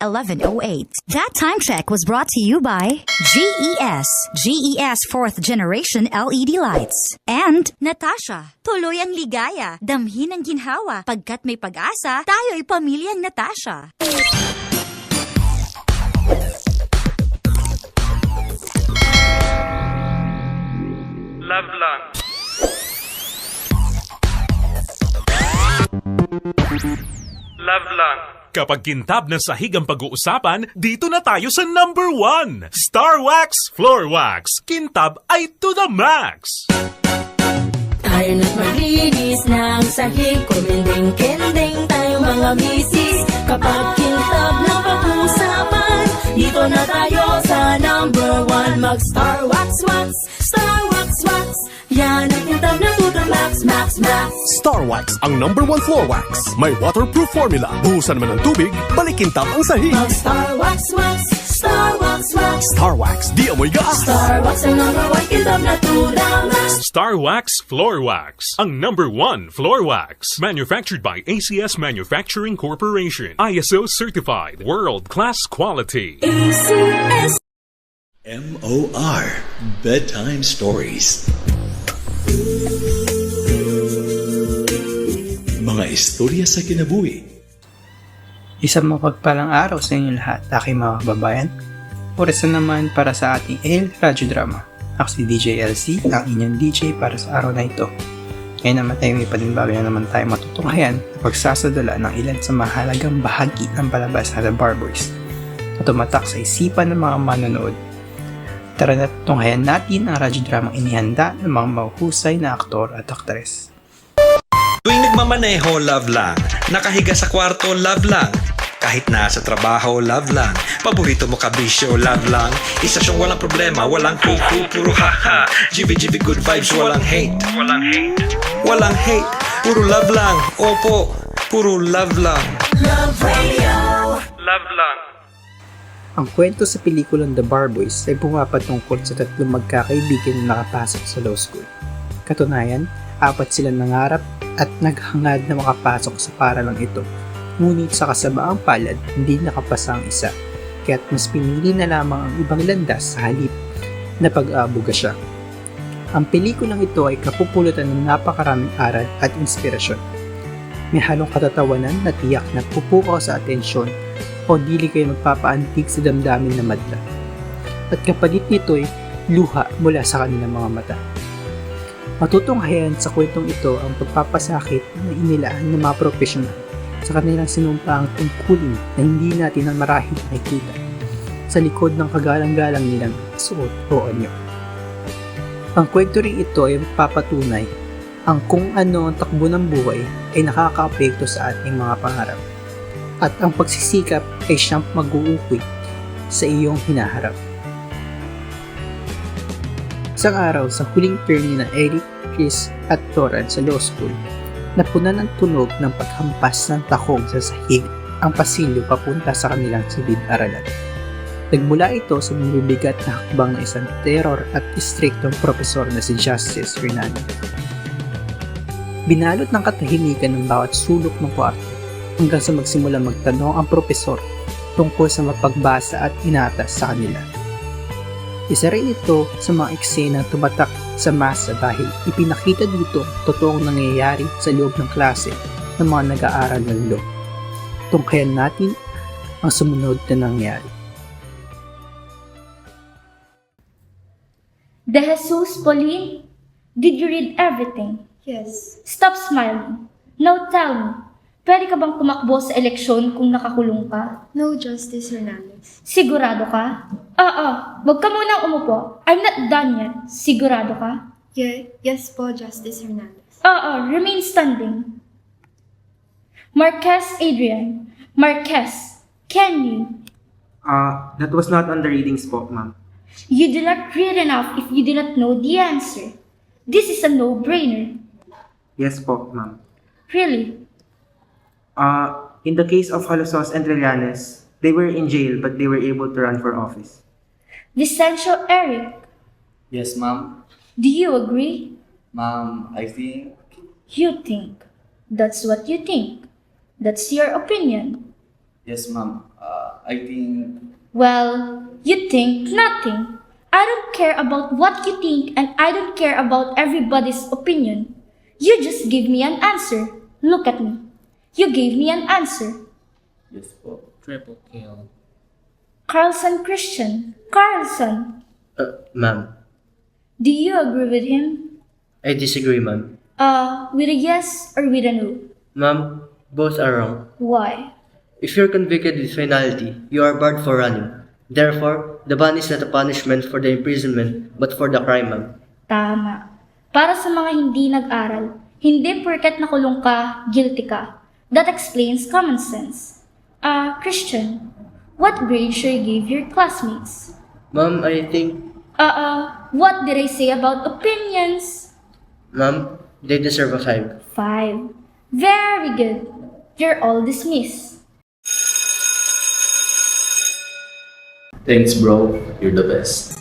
1108. That time check was brought to you by GES 4th Generation LED Lights, and Natasha. Tuloy ang ligaya, damhin ang ginhawa, pagkat may pag-asa, tayo'y pamilyang Natasha. Love lang. Love lang. Kapag kintab na sahig ang pag-uusapan, dito na tayo sa number 1. Star Wax Floor Wax. Kintab ay to the max. Tayo na't maglinis ng sahig, kuminding-kending tayo mga misis. Kapag kintab na pag-usapan, dito na tayo sa number 1. Mag-Star Wax Wax, Star Wax Wax. Yan ang kintab na to the max, max, max. Star Wax ang number 1 floor wax. May waterproof formula. Buhusan man ng tubig, balikin tap ang sahig. Mag-Star Wax Wax, Star Wax Wax. Star Wax, di amoy gas. Star Wax ang number 1 kintab na to the max. Star Wax Floor Wax. Ang number 1 floor wax. Manufactured by ACS Manufacturing Corporation. ISO certified. World-class quality. ACS. MOR Bedtime Stories. Mga istorya sa kinabuhi. Isang mapagpalang araw sa inyo lahat, aking mga kababayan. Oras na naman para sa ating AL Radio Drama. Ako si DJ LC, ang inyong DJ para sa araw na ito. Ngayon naman tayo may panimbago na naman tayo matutunghayan na pagsasadala ng ilan sa mahalagang bahagi ng palabas na The Barboys na tumatak sa isipan ng mga manonood. Tara na tunghayan natin ang radyo dramang inihanda ng mga mahuhusay na aktor at aktres. Tuwing nagmamaneho, love lang. Nakahiga sa kwarto, love lang. Kahit nasa trabaho, love lang. Paborito mo kabisyo, love lang. Isa siyang walang problema, walang kuku, puro haha. GB good vibes, walang hate. Walang hate. Walang hate, puro love lang. Opo, puro love lang. Love Radio. Love lang. Ang kwento sa pelikulang The Barboys ay pumapatungkol sa tatlong magkakaibigan na nakapasok sa law school. Katunayan, 4 silang nangarap at naghangad na makapasok sa paralang ito. Ngunit sa kasabaang palad, hindi nakapasa ang isa, kaya't mas pinili na lamang ang ibang landas sa halip na pag-aabuga siya. Ang pelikulang ito ay kapupulutan ng napakaraming aral at inspirasyon. May halong katatawanan na tiyak na pupukaw sa atensyon o dili kayo magpapaantig sa damdamin na madla. At kapalit nito ay luha mula sa kanilang mga mata. Matutunghayan sa kwentong ito ang pagpapasakit na inilaan ng mga profesional sa kanilang sinumpaang tungkulin na hindi natin ang marahil nakikita sa likod ng kagalang-galang nilang suot o anyo. Ang kwento rin ito ay magpapatunay ang kung ano ang takbo ng buhay ay nakakaapekto sa ating mga pangarap at ang pagsisikap ay siyang mag-uuwi sa iyong hinaharap. Isang araw sa huling term ni na Eric, Chris at Toran sa law school, napunan ng tunog ng paghampas ng takong sa sahig ang pasilyo papunta sa kanilang silid-aralan. Nagmula ito sa mabibigat na hakbang ng isang terror at istriktong propesor na si Justice Fernandez. Binalot ng katahimikan ng bawat sulok ng kwarto hanggang sa magsimula magtanong ang propesor tungkol sa mapagbasa at inatas sa kanila. Isa rin ito sa mga eksenang tumatak sa masa dahil ipinakita dito totoong nangyayari sa loob ng klase ng mga nag-aaral ng law. Tunghayan natin ang sumunod na nangyari. De Jesus, Pauline, did you read everything? Yes. Stop smiling. Now tell me, pwede ka bang tumakbo sa eleksyon kung nakakulong ka? No, Justice Hernandez. Sigurado ka? Wag ka munang umupo. I'm not done yet. Sigurado ka? Yes po, Justice Hernandez. Remain standing. Marquez Adrian. Marquez, can you? That was not on the readings po, ma'am. You do not read enough if you do not know the answer. This is a no-brainer. Yes po, ma'am. Really? In the case of Halosos and Trillanes, they were in jail but they were able to run for office. Vicencio Eric, Yes, ma'am. do you agree? Ma'am, I think... You think. That's what you think. That's your opinion. Yes, ma'am. I think... Well, you think nothing. I don't care about what you think and I don't care about everybody's opinion. You just give me an answer. Look at me. You gave me an answer. Yes po. Triple kill. Carlson Christian. Carlson. Ma'am, Do you agree with him? I disagree, ma'am. With a yes or with a no? Ma'am, both are wrong. Why? If you're convicted with finality, you are barred for running. Therefore, the ban is not a punishment for the imprisonment, but for the crime, ma'am. Tama. Para sa mga hindi nag-aral, hindi porket nakulong ka, guilty ka. That explains common sense. Christian, what grade should you give your classmates? Ma'am, I think... What did I say about opinions? Ma'am, they deserve a 5. 5. Very good. You're all dismissed. Thanks, bro. You're the best.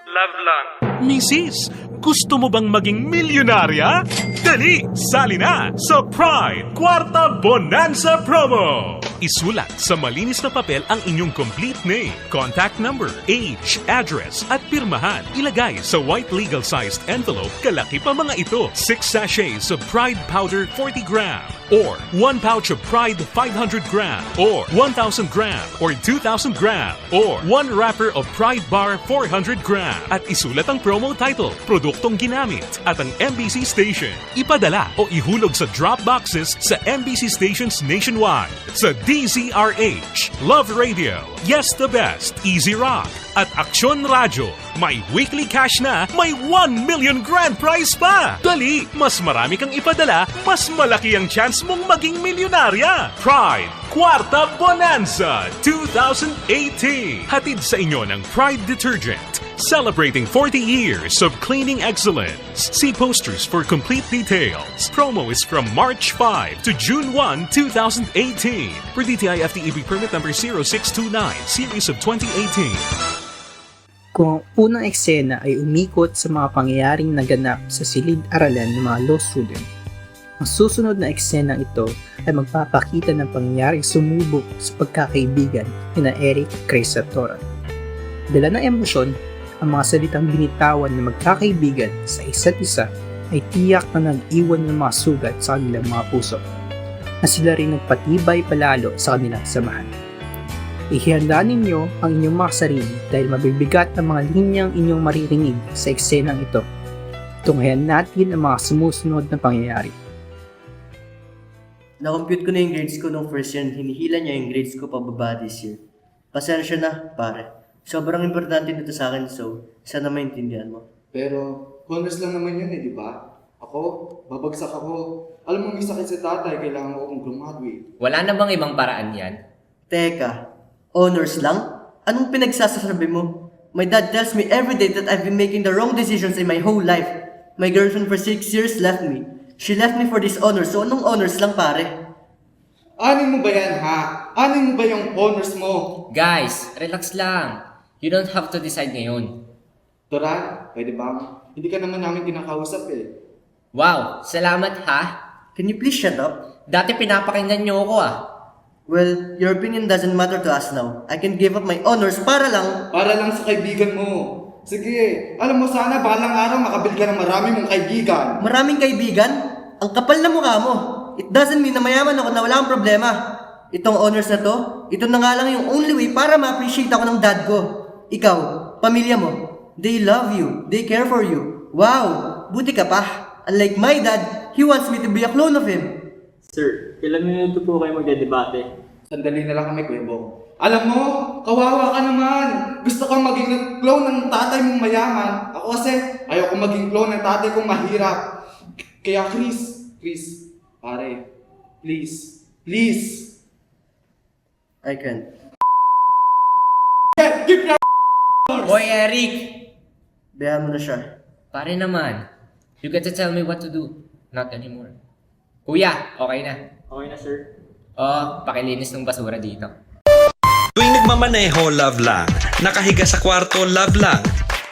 Love lang. Mrs., gusto mo bang maging milyonarya? Dali, sali na sa Pride Kwarta Bonanza Promo! Isulat sa malinis na papel ang inyong complete name, contact number, age, address, at pirmahan. Ilagay sa white legal-sized envelope, kalaki pa mga ito. 6 sachets of Pride Powder 40 gram, or 1 pouch of Pride 500 gram, or 1,000 gram, or 2,000 gram, or 1 wrapper of Pride Bar 400 gram. At isulat ang promo title, produktong ginamit, at ang MBC station. Ipadala o ihulog sa drop boxes sa MBC stations nationwide. Sa DZRH, Love Radio, Yes the Best, Easy Rock, at Aksyon Radyo. May weekly cash na, may 1 million grand prize pa! Dali, mas marami kang ipadala, mas malaki ang chance mong maging milyonarya! Pride Kwarta Bonanza 2018! Hatid sa inyo ng Pride Detergent. Celebrating 40 years of cleaning excellence. See posters for complete details. Promo is from March 5 to June 1, 2018. Per DTI FTEB permit number 0629, series of 2018. Kung ang unang eksena ay umikot sa mga pangyayaring naganap sa silid-aralan ng mga law student, ang susunod na eksena ito ay magpapakita ng pangyayaring sumubok sa pagkakaibigan ni Eric Grace at Tora. Dala ng emosyon, ang mga salitang binitawan na magkakaibigan sa isa't isa ay tiyak na nag-iwan ng mga sugat sa kanilang mga puso, na sila rin nagpatibay palalo sa kanilang samahan. Ihanda ninyo ang inyong mga sarili dahil mabibigat ang mga linyang inyong maririnig sa eksenang ito. Tunghayan natin ang mga sumusunod na pangyayari. Na-compute ko na yung grades ko nung first year, hinihila niya yung grades ko pababa this year. Pasensya na, pare. Sobrang importante dito sa akin, so sana maintindihan mo. Pero, honors lang naman yun di ba? Ako, babagsak ako. Alam mo, may sakit sa tatay, kailangan ko akong graduate. Wala na bang ibang paraan yan? Teka, honors lang? Anong pinagsasasabi mo? My dad tells me every day that I've been making the wrong decisions in my whole life. My girlfriend for 6 years left me. She left me for this honors, so anong honors lang pare? Anin mo ba yan, ha? Anin mo ba yung honors mo? Guys, relax lang. You don't have to decide ngayon. Toran, pwede ba? Hindi ka naman namin kinakausap eh. Wow, salamat ha. Can you please shut up? Dati pinapakinggan niyo ako ah. Well, your opinion doesn't matter to us now. I can give up my honors para lang sa kaibigan mo. Sige, alam mo sana balang araw makabil ka ng marami mong kaibigan. Maraming kaibigan? Ang kapal na mukha mo. It doesn't mean na mayaman ako na wala akong problema. Itong honors na to, ito na nga lang yung only way para ma-appreciate ako ng dad ko. Ikaw, pamilya mo, they love you, they care for you. Wow, buti ka pa. Unlike my dad, he wants me to be a clone of him. Sir, ilang minuto po kayo magdedebate? Sandali na lang kami, Kuya Bong. Alam mo, kawawa ka naman. Gusto kang maging clone ng tatay mong mayaman. Ako kasi, ayoko maging clone ng tatay kong mahirap. Kaya Chris, pare, please. I can't. Boy Eric! Bayan mo na siya. Pare naman, you get to tell me what to do. Not anymore. Kuya, okay na. Okay na, sir. Pakilinis ng basura dito. Tuwing nagmamaneho, love lang. Nakahiga sa kwarto, love lang.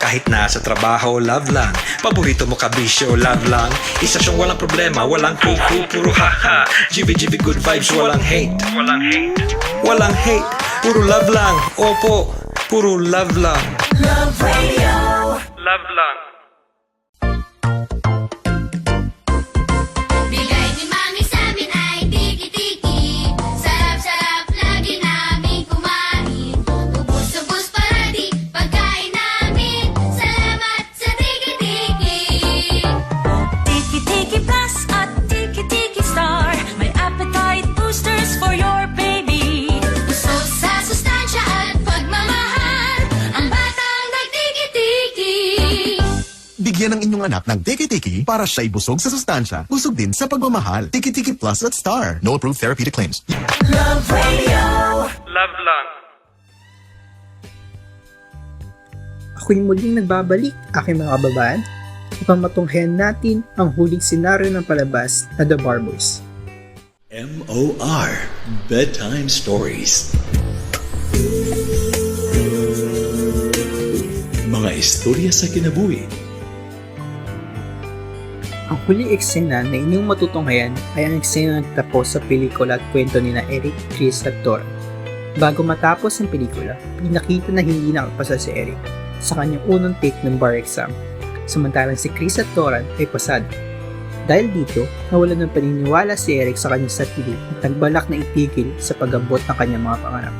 Kahit nasa trabaho, love lang. Paborito mo kabisyo, love lang. Isa siyang walang problema, walang kuku, puro haha. GV, good vibes, walang hate. Walang hate. Walang hate, puro love lang. Opo, puro love lang. Love Radio. Love lang. Bigay ni Mami sa amin ay tiki-tiki. Sarap-sarap lagi namin kumain. Ubus-ubus para di pagkain namin. Salamat sa tiki-tiki. Tiki-tiki Plus at Tiki-tiki Star. May appetite boosters for your baby. Busog sa sustansya at pagmamahal. Ang batang nagtiki-tiki. Bigyan ng inyong anak ng Tiki-Tiki para siya'y busog sa sustansya, busog din sa pagmamahal. Tiki-Tiki Plus at Star. No approved therapeutic claims. Love Radio. Love lang. Ako'y muling nagbabalik, aking mga kababayan, upang matunghayan natin ang huling senaryo ng palabas na The Barboys. MOR Bedtime Stories. Mga istorya sa kinabuhi. Ang huling eksena na inyong matutunghayan ay ang eksena na nagtapos sa pelikula at kwento ni na Eric, Chris at Tora. Bago matapos ang pelikula, pinakita na hindi nakapasa si Eric sa kanyang unang take ng bar exam, samantalang si Chris at Tora ay pasado. Dahil dito, nawalan ng paniniwala si Eric sa kanyang sarili at nagbalak na itigil sa pag-abot ng kanyang mga pangarap.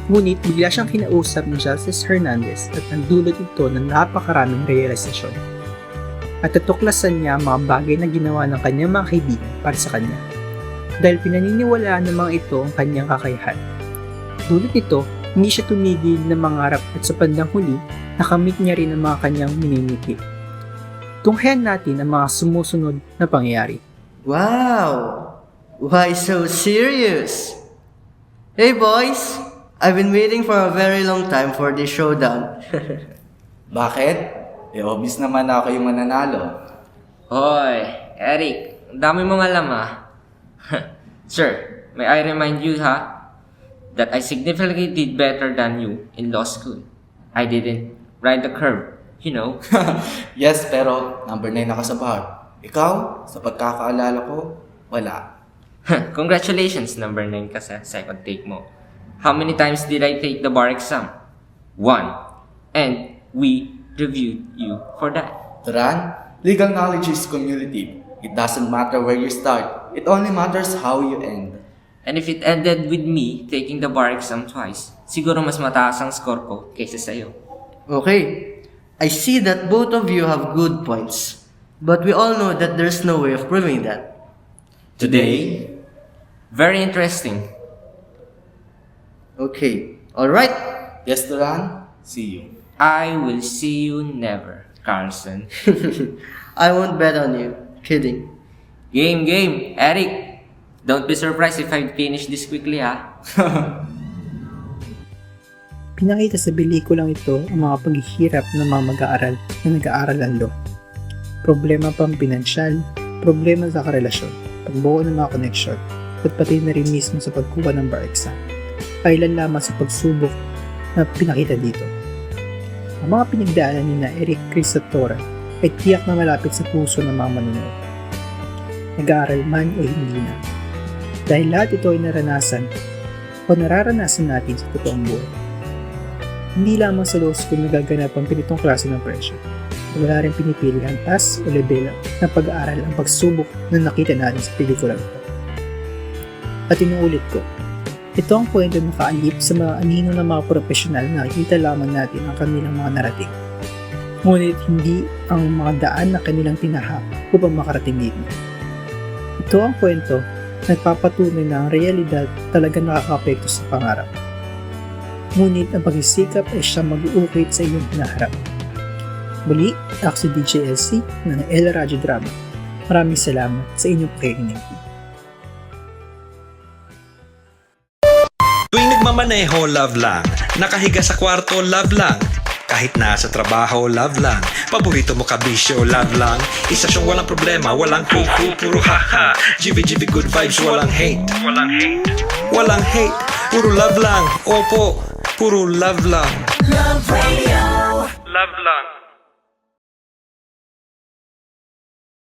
Ngunit bigla siyang kinausap ni Justice Hernandez at nagdulot ito ng napakaraming realisasyon. At natuklasan niya ang mga bagay na ginawa ng kanyang mga kaibigan para sa kanya. Dahil pinaniniwalaan ng mga ito ang kanyang kakayahan. Dulot nito, hindi siya tumigil na mangarap at sa bandang huli, nakamit niya rin ang mga kanyang minimiti. Tunghayan natin ang mga sumusunod na pangyayari. Wow! Why so serious? Hey boys! I've been waiting for a very long time for this showdown. Bakit? Obvious naman ako yung mananalo. Hoy, Eric, ang dami mong alam Sir, may I remind you that I significantly did better than you in law school. I didn't ride the curve, you know. Yes, pero number 9 ako sa bar. Ikaw, sa pagkakaalala ko, wala. Congratulations, number 9 ka sa second take mo. How many times did I take the bar exam? 1. And we reviewed you for that. Turan, legal knowledge is cumulative. It doesn't matter where you start. It only matters how you end. And if it ended with me taking the bar exam twice, siguro mas mataas ang score ko kaysa sa'yo. Okay, I see that both of you have good points. But we all know that there's no way of proving that. Today? Very interesting. Okay, alright. Yes, Turan. See you. I will see you never, Carlson. I won't bet on you. Kidding. Game. Eric, don't be surprised if I finish this quickly, Pinakita sa pelikulang ito ang mga paghihirap ng mga mag-aaral na nag-aaral ang law. Problema pang pinansyal, problema sa karelasyon, pagbuo ng mga koneksyon, at pati na rin mismo sa pagkuha ng bar exam. Kailan lamang sa pagsubok na pinakita dito. Ang mga pinagdaanan ni na Eric, Chris at Tora ay tiyak na malapit sa puso ng mga manunood. Nag-aaral man o hindi na. Dahil lahat ito ay naranasan o nararanasan natin sa totoong buhay. Hindi lamang sa law school nagaganap ang pinitong klase ng pressure. Wala rin pinipili ang task o level ng pag-aaral ang pagsubok na nakita natin sa pelikula ito. At inuulit ko, ito ang kwento na kaalip sa mga anino ng mga profesional na nakikita lamang natin ang kanilang mga narating. Ngunit hindi ang mga daan na kanilang tinahak upang makarating dito. Ito ang kwento na nagpapatunay na ang realidad talaga nakaka-apekto sa pangarap. Ngunit ang pagsisikap ay siyang mag-uukit sa iyong hinaharap. Muli, ako si DJ LC ng El Radio Drama. Maraming salamat sa inyong pakikinig. Tuwing nagmamaneho, love lang. Nakahiga sa kwarto, love lang. Kahit nasa trabaho, love lang. Paborito mo kabisyo, love lang. Isa siyang walang problema, walang kuku, puro haha. GV, good vibes, walang hate. Walang hate. Walang hate, puro love lang. Opo, puro love lang. Love Radio. Love lang.